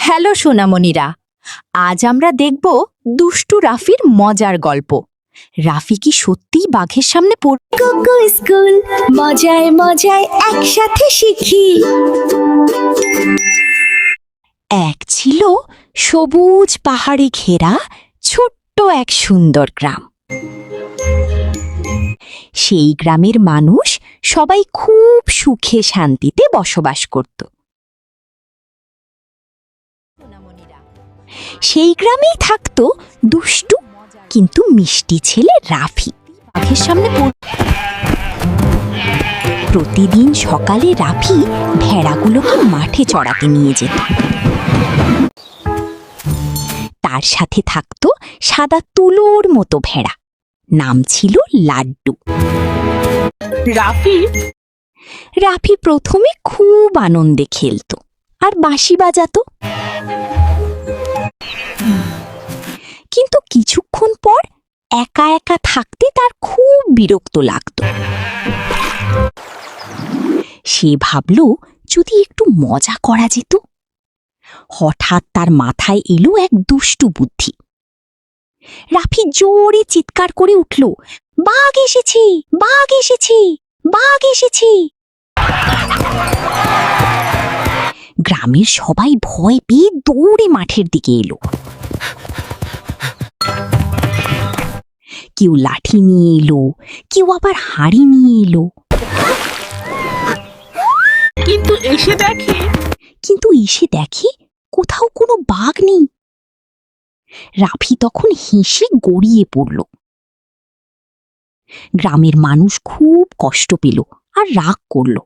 Hello সোনামণিরা, আজ আমরা দেখব দুষ্টু রাফির মজার গল্প। রাফি কি সত্যিই বাঘের সামনে কুকু স্কুল মজায় মজায় একসাথে শিখি। এক ছিল সবুজ পাহাড়ে ঘেরা ছোট্ট এক সুন্দর গ্রাম। সেই গ্রামের মানুষ সবাই খুব সুখে শান্তিতে বসবাস করত। সেই গ্রামেই থাকতো দুষ্টু কিন্তু মিষ্টি ছেলে রাফি। বাঘের সামনে প্রতিদিন সকালে রাফি ভেড়াগুলোকে মাঠে চড়াতে নিয়ে যেত। তার সাথে থাকতো সাদা তুলোর মতো ভেড়া, নাম ছিল লাড্ডু। রাফি প্রথমে খুব আনন্দে খেলত আর বাঁশি বাজাতো, কিন্তু কিছুক্ষণ পর একা একা থাকতে তার খুব বিরক্ত লাগত। সে ভাবল যদি একটু মজা করা যেত। হঠাৎ তার মাথায় এলো এক দুষ্টু বুদ্ধি। রাফি জোরে চিৎকার করে উঠল, বাঘ এসেছে, বাঘ এসেছে, বাঘ এসেছে। গ্রামের সবাই ভয় পেয়ে দৌড়ে মাঠের দিকে এলো। কেউ লাঠি নিয়ে এলো, কেউ আবার হাঁড়ি নিয়ে এলো। কিন্তু এসে দেখে কোথাও কোনো বাঘ নেই। রাফি তখন হেসে গড়িয়ে পড়ল। গ্রামের মানুষ খুব কষ্ট পেল আর রাগ করল।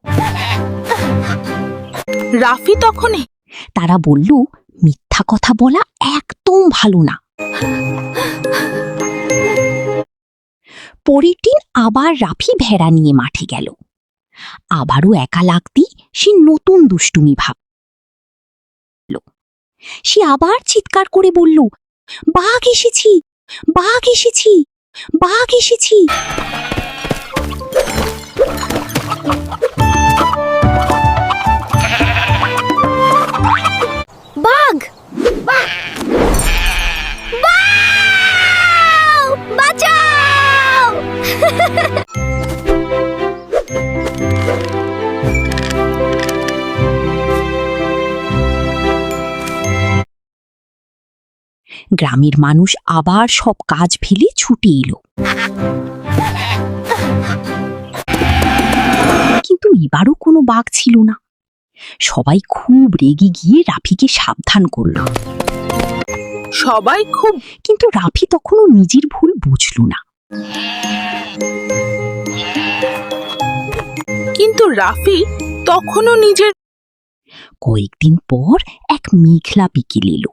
তারা বলল, মিথ্যা কথা বলা একদম ভালো না। পরের দিন আবার রাফি ভেড়া নিয়ে মাঠে গেল। আবারও একা লাগতেই সে নতুন দুষ্টুমি ভাবল। সে আবার চিৎকার করে বলল, বাঘ এসেছি, বাঘ এসেছি, বাঘ এসেছি। বাঘ, বাঁচাও! গ্রামের মানুষ আবার সব কাজ ফেলে ছুটে এলো। কিন্তু এবারও কোনো বাঘ ছিল না। সবাই খুব রেগে গিয়ে রাফিকে সাবধান করল। কিন্তু রাফি তখনও নিজের ভুল বুঝল না। কয়েকদিন পর এক মেঘলা বিকেল এলো।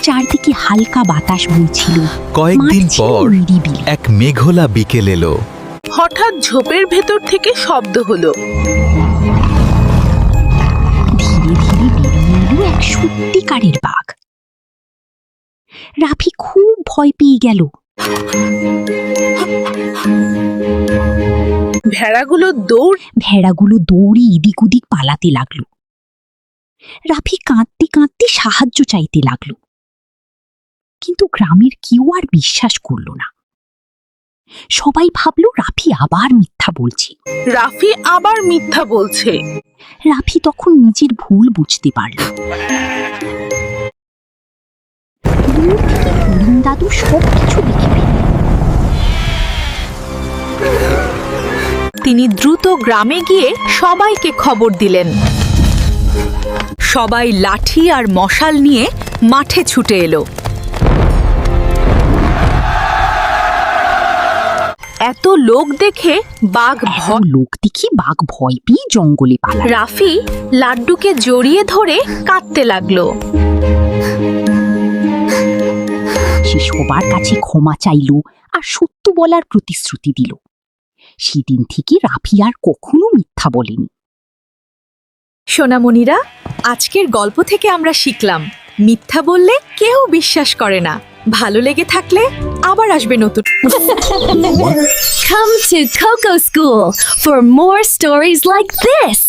চারদিকে হালকা বাতাস বইছিল। কয়েকদিন পর এক মেঘলা বিকেল এলো। হঠাৎ ঝোপের ভেতর থেকে শব্দ হলো। ধীরে ধীরে বেরিয়ে এলো এক সত্যিকারের বাঘ। রাফি খুব ভয় পেয়ে গেল। ভেড়াগুলো দৌড়ে এদিক ওদিক পালাতে লাগলো। রাফি কাঁদতে কাঁদতে সাহায্য চাইতে লাগলো, কিন্তু গ্রামের কেউ আর বিশ্বাস করল না। সবাই ভাবল রাফি আবার মিথ্যা বলছে। রাফি তখন নিজের ভুল বুঝতে পারল। দাদু সবকিছু দেখে ফেলল। তিনি দ্রুত গ্রামে গিয়ে সবাইকে খবর দিলেন। সবাই লাঠি আর মশাল নিয়ে মাঠে ছুটে এলো। এত লোক দেখে বাঘ ভয় পেয়ে জঙ্গলে পালাল। রাফি লাড্ডুকে জড়িয়ে ধরে কাঁদতে লাগলো। সে সবার কাছে ক্ষমা চাইল আর সত্য বলার প্রতিশ্রুতি দিল। সেদিন থেকে রাফি আর কখনো মিথ্যা বলেনি। সোনামণিরা, আজকের গল্প থেকে আমরা শিখলাম, মিথ্যা বললে কেউ বিশ্বাস করে না। ভালো লেগে থাকলে আবার আসবে নতুন। Come to Coco School for more stories like this.